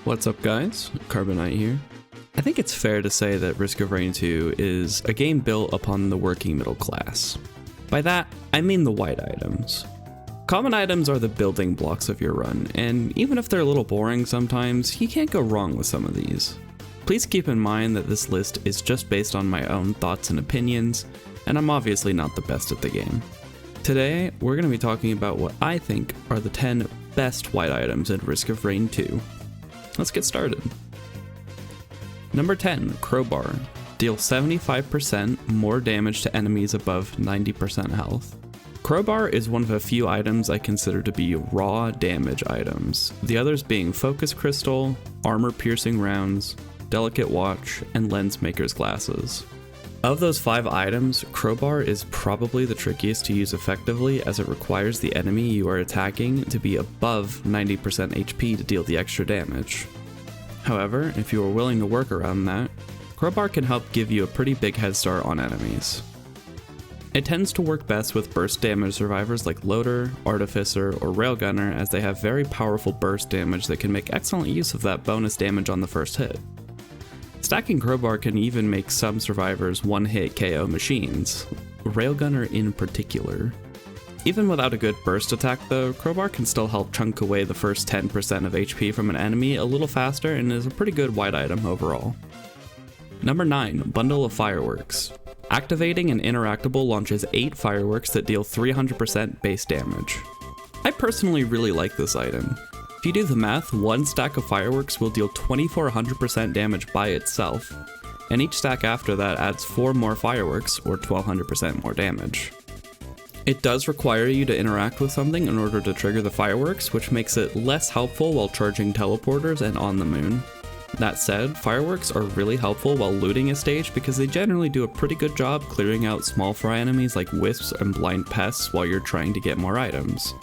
What's up guys, Carbonite here. I think it's fair to say that Risk of Rain 2 is a game built upon the working middle class. By that, I mean the white items. Common items are the building blocks of your run, and even if they're a little boring sometimes, you can't go wrong with some of these. Please keep in mind that this list is just based on my own thoughts and opinions, and I'm obviously not the best at the game. Today, we're going to be talking about what I think are the 10 best white items in Risk of Rain 2. Let's get started. Number 10, Crowbar. Deal 75% more damage to enemies above 90% health. Crowbar is one of a few items I consider to be raw damage items, the others being Focus Crystal, Armor Piercing Rounds, Delicate Watch, and Lens Maker's Glasses. Of those 5 items, Crowbar is probably the trickiest to use effectively as it requires the enemy you are attacking to be above 90% HP to deal the extra damage. However, if you are willing to work around that, Crowbar can help give you a pretty big head start on enemies. It tends to work best with burst damage survivors like Loader, Artificer, or Railgunner, as they have very powerful burst damage that can make excellent use of that bonus damage on the first hit. Stacking Crowbar can even make some survivors one-hit KO machines, Railgunner in particular. Even without a good burst attack though, Crowbar can still help chunk away the first 10% of HP from an enemy a little faster and is a pretty good white item overall. Number 9, Bundle of Fireworks. Activating an interactable launches 8 fireworks that deal 300% base damage. I personally really like this item. If you do the math, one stack of fireworks will deal 2400% damage by itself, and each stack after that adds 4 more fireworks, or 1200% more damage. It does require you to interact with something in order to trigger the fireworks, which makes it less helpful while charging teleporters and on the moon. That said, fireworks are really helpful while looting a stage because they generally do a pretty good job clearing out small fry enemies like wisps and blind pests while you're trying to get more items.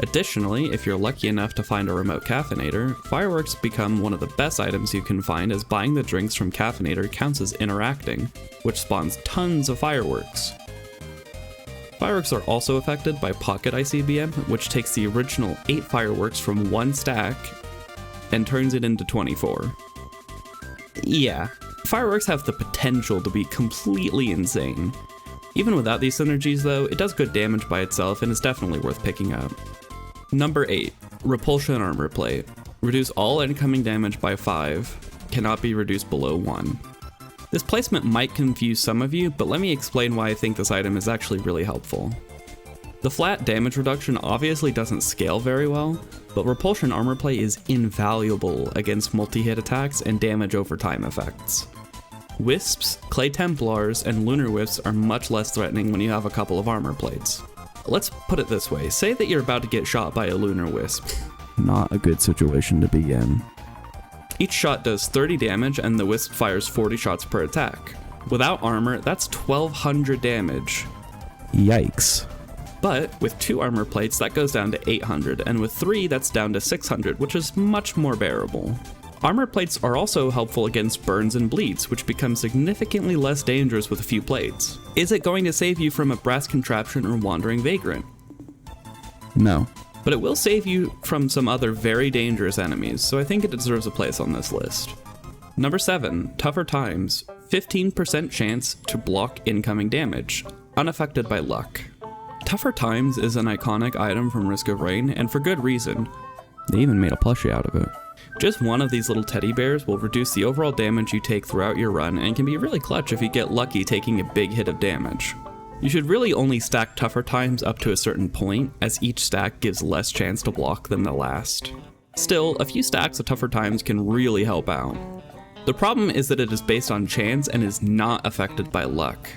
Additionally, if you're lucky enough to find a remote caffeinator, fireworks become one of the best items you can find, as buying the drinks from Caffeinator counts as interacting, which spawns tons of fireworks. Fireworks are also affected by Pocket ICBM, which takes the original 8 fireworks from one stack and turns it into 24. Yeah, fireworks have the potential to be completely insane. Even without these synergies though, it does good damage by itself and is definitely worth picking up. Number 8, Repulsion Armor Plate. Reduce all incoming damage by 5, cannot be reduced below 1. This placement might confuse some of you, but let me explain why I think this item is actually really helpful. The flat damage reduction obviously doesn't scale very well, but Repulsion Armor Plate is invaluable against multi-hit attacks and damage over time effects. Wisps, Clay Templars, and Lunar Wisps are much less threatening when you have a couple of armor plates. Let's put it this way, say that you're about to get shot by a Lunar Wisp. Not a good situation to be in. Each shot does 30 damage and the Wisp fires 40 shots per attack. Without armor, that's 1200 damage. Yikes. But with 2 armor plates, that goes down to 800, and with 3, that's down to 600, which is much more bearable. Armor plates are also helpful against burns and bleeds, which become significantly less dangerous with a few plates. Is it going to save you from a brass contraption or wandering vagrant? No. But it will save you from some other very dangerous enemies, so I think it deserves a place on this list. Number 7, Tougher Times. 15% chance to block incoming damage, unaffected by luck. Tougher Times is an iconic item from Risk of Rain, and for good reason. They even made a plushie out of it. Just one of these little teddy bears will reduce the overall damage you take throughout your run and can be really clutch if you get lucky taking a big hit of damage. You should really only stack Tougher Times up to a certain point, as each stack gives less chance to block than the last. Still, a few stacks of Tougher Times can really help out. The problem is that it is based on chance and is not affected by luck.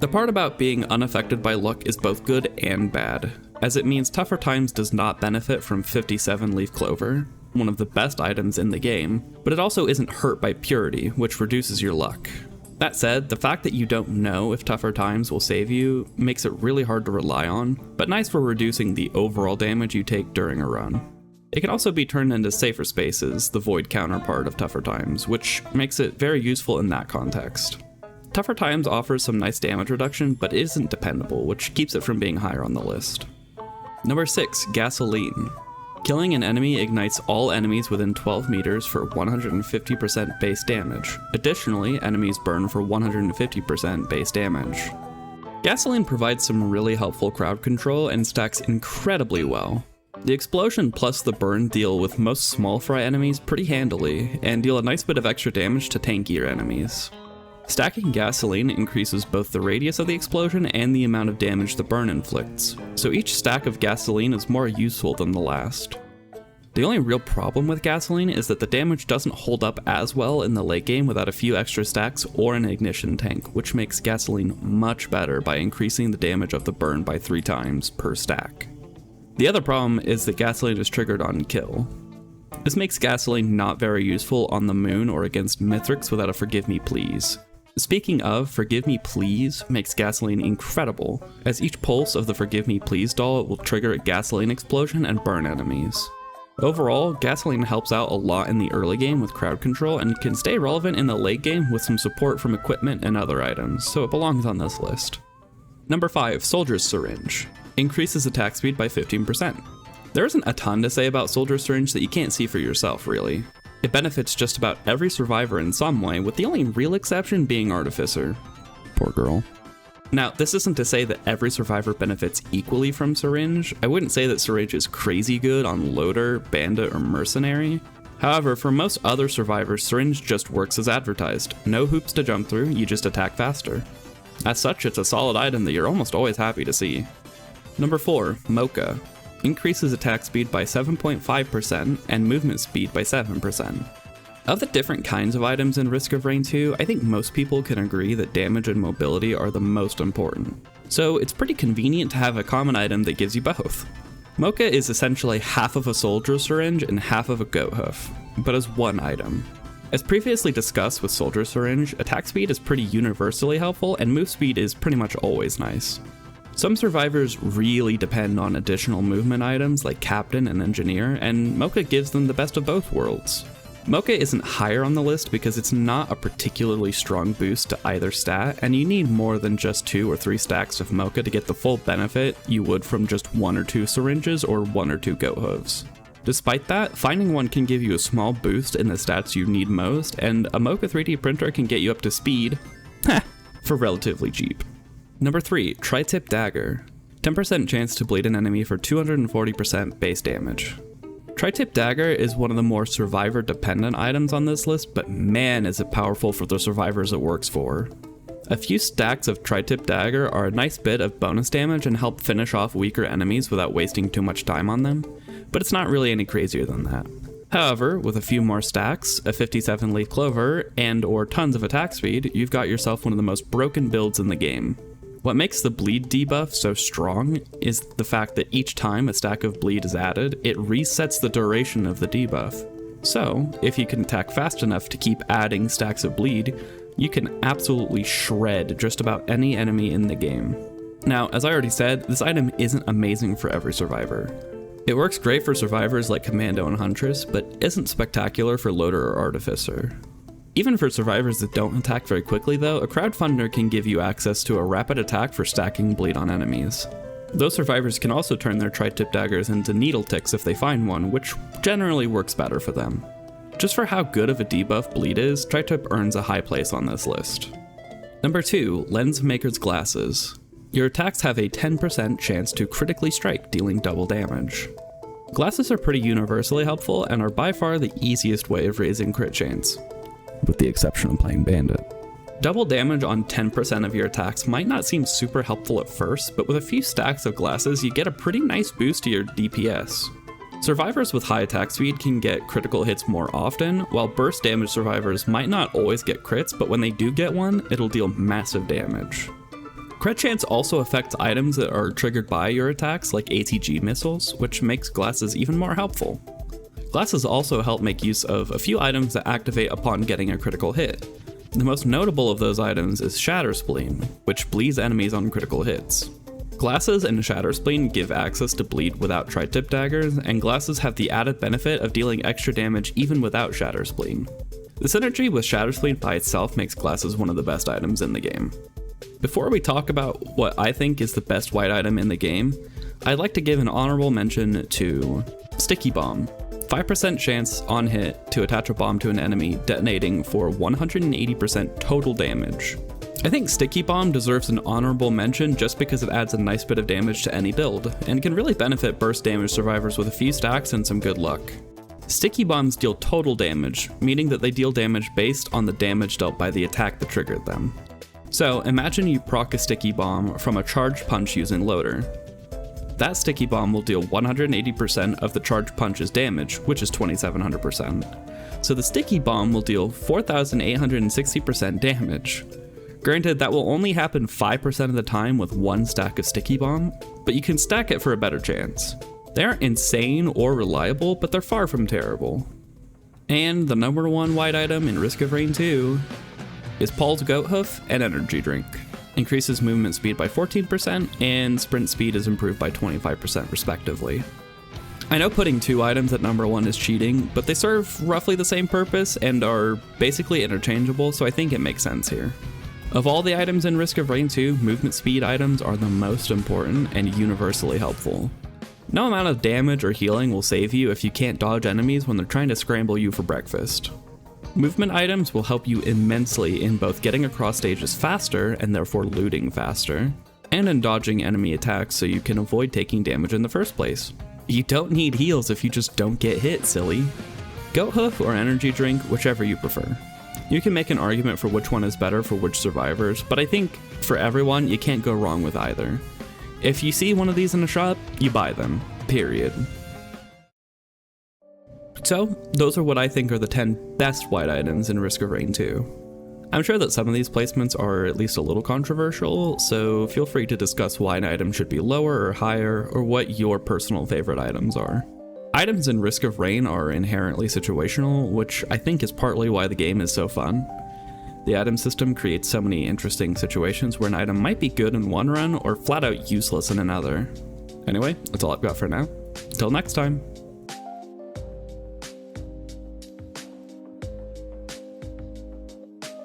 The part about being unaffected by luck is both good and bad, as it means Tougher Times does not benefit from 57 Leaf Clover, one of the best items in the game, but it also isn't hurt by Purity, which reduces your luck. That said, the fact that you don't know if Tougher Times will save you makes it really hard to rely on, but nice for reducing the overall damage you take during a run. It can also be turned into Safer Spaces, the void counterpart of Tougher Times, which makes it very useful in that context. Tougher Times offers some nice damage reduction, but it isn't dependable, which keeps it from being higher on the list. Number 6, Gasoline. Killing an enemy ignites all enemies within 12 meters for 150% base damage. Additionally, enemies burn for 150% base damage. Gasoline provides some really helpful crowd control and stacks incredibly well. The explosion plus the burn deal with most small fry enemies pretty handily, and deal a nice bit of extra damage to tankier enemies. Stacking Gasoline increases both the radius of the explosion and the amount of damage the burn inflicts, so each stack of Gasoline is more useful than the last. The only real problem with Gasoline is that the damage doesn't hold up as well in the late game without a few extra stacks or an ignition tank, which makes Gasoline much better by increasing the damage of the burn by 3 times per stack. The other problem is that Gasoline is triggered on kill. This makes Gasoline not very useful on the moon or against Mithrix without a Forgive Me Please. Speaking of, Forgive Me Please makes Gasoline incredible, as each pulse of the Forgive Me Please doll will trigger a Gasoline explosion and burn enemies. Overall, Gasoline helps out a lot in the early game with crowd control and can stay relevant in the late game with some support from equipment and other items, so it belongs on this list. Number 5, Soldier's Syringe. Increases attack speed by 15%. There isn't a ton to say about Soldier's Syringe that you can't see for yourself, really. It benefits just about every survivor in some way, with the only real exception being Artificer. Poor girl. Now, this isn't to say that every survivor benefits equally from Syringe. I wouldn't say that Syringe is crazy good on Loader, Bandit, or Mercenary. However, for most other survivors, Syringe just works as advertised. No hoops to jump through, you just attack faster. As such, it's a solid item that you're almost always happy to see. Number 4, Mocha. Increases attack speed by 7.5% and movement speed by 7%. Of the different kinds of items in Risk of Rain 2, I think most people can agree that damage and mobility are the most important. So it's pretty convenient to have a common item that gives you both. Mocha is essentially half of a Soldier's Syringe and half of a Goat Hoof, but as one item. As previously discussed with Soldier's Syringe, attack speed is pretty universally helpful and move speed is pretty much always nice. Some survivors really depend on additional movement items like Captain and Engineer, and Mocha gives them the best of both worlds. Mocha isn't higher on the list because it's not a particularly strong boost to either stat, and you need more than just 2 or 3 stacks of Mocha to get the full benefit you would from just 1 or 2 syringes or 1 or 2 goat hooves. Despite that, finding one can give you a small boost in the stats you need most, and a Mocha 3D printer can get you up to speed, for relatively cheap. Number 3, Tritip Dagger. 10% chance to bleed an enemy for 240% base damage. Tritip Dagger is one of the more survivor-dependent items on this list, but man is it powerful for the survivors it works for. A few stacks of Tritip Dagger are a nice bit of bonus damage and help finish off weaker enemies without wasting too much time on them, but it's not really any crazier than that. However, with a few more stacks, a 57 leaf clover, and or tons of attack speed, you've got yourself one of the most broken builds in the game. What makes the bleed debuff so strong is the fact that each time a stack of bleed is added, it resets the duration of the debuff. So, if you can attack fast enough to keep adding stacks of bleed, you can absolutely shred just about any enemy in the game. Now, as I already said, this item isn't amazing for every survivor. It works great for survivors like Commando and Huntress, but isn't spectacular for Loader or Artificer. Even for survivors that don't attack very quickly though, a crowdfunder can give you access to a rapid attack for stacking bleed on enemies. Those survivors can also turn their Tritip Daggers into needle ticks if they find one, which generally works better for them. Just for how good of a debuff bleed is, Tritip earns a high place on this list. Number 2, Lens Maker's Glasses. Your attacks have a 10% chance to critically strike, dealing double damage. Glasses are pretty universally helpful and are by far the easiest way of raising crit chance, with the exception of playing Bandit. Double damage on 10% of your attacks might not seem super helpful at first, but with a few stacks of glasses, you get a pretty nice boost to your DPS. Survivors with high attack speed can get critical hits more often, while burst damage survivors might not always get crits, but when they do get one, it'll deal massive damage. Crit chance also affects items that are triggered by your attacks, like ATG missiles, which makes glasses even more helpful. Glasses also help make use of a few items that activate upon getting a critical hit. The most notable of those items is Shatter Spleen, which bleeds enemies on critical hits. Glasses and Shatter Spleen give access to bleed without Tritip Daggers, and Glasses have the added benefit of dealing extra damage even without Shatter Spleen. The synergy with Shatterspleen by itself makes glasses one of the best items in the game. Before we talk about what I think is the best white item in the game, I'd like to give an honorable mention to Sticky Bomb. 5% chance on hit to attach a bomb to an enemy, detonating for 180% total damage. I think Sticky Bomb deserves an honorable mention just because it adds a nice bit of damage to any build, and can really benefit burst damage survivors with a few stacks and some good luck. Sticky Bombs deal total damage, meaning that they deal damage based on the damage dealt by the attack that triggered them. So imagine you proc a Sticky Bomb from a charged punch using Loader. That Sticky Bomb will deal 180% of the charged punch's damage, which is 2700%. So the Sticky Bomb will deal 4860% damage. Granted, that will only happen 5% of the time with one stack of Sticky Bomb, but you can stack it for a better chance. They aren't insane or reliable, but they're far from terrible. And the number one white item in Risk of Rain 2 is Paul's Goat Hoof and Energy Drink. Increases movement speed by 14% and sprint speed is improved by 25% respectively. I know putting two items at number one is cheating, but they serve roughly the same purpose and are basically interchangeable, so I think it makes sense here. Of all the items in Risk of Rain 2, movement speed items are the most important and universally helpful. No amount of damage or healing will save you if you can't dodge enemies when they're trying to scramble you for breakfast. Movement items will help you immensely in both getting across stages faster and therefore looting faster, and in dodging enemy attacks so you can avoid taking damage in the first place. You don't need heals if you just don't get hit, silly. Goat Hoof or Energy Drink, whichever you prefer. You can make an argument for which one is better for which survivors, but I think for everyone, you can't go wrong with either. If you see one of these in a shop, you buy them, period. So, those are what I think are the 10 best white items in Risk of Rain 2. I'm sure that some of these placements are at least a little controversial, so feel free to discuss why an item should be lower or higher, or what your personal favorite items are. Items in Risk of Rain are inherently situational, which I think is partly why the game is so fun. The item system creates so many interesting situations where an item might be good in one run or flat out useless in another. Anyway, that's all I've got for now. Till next time.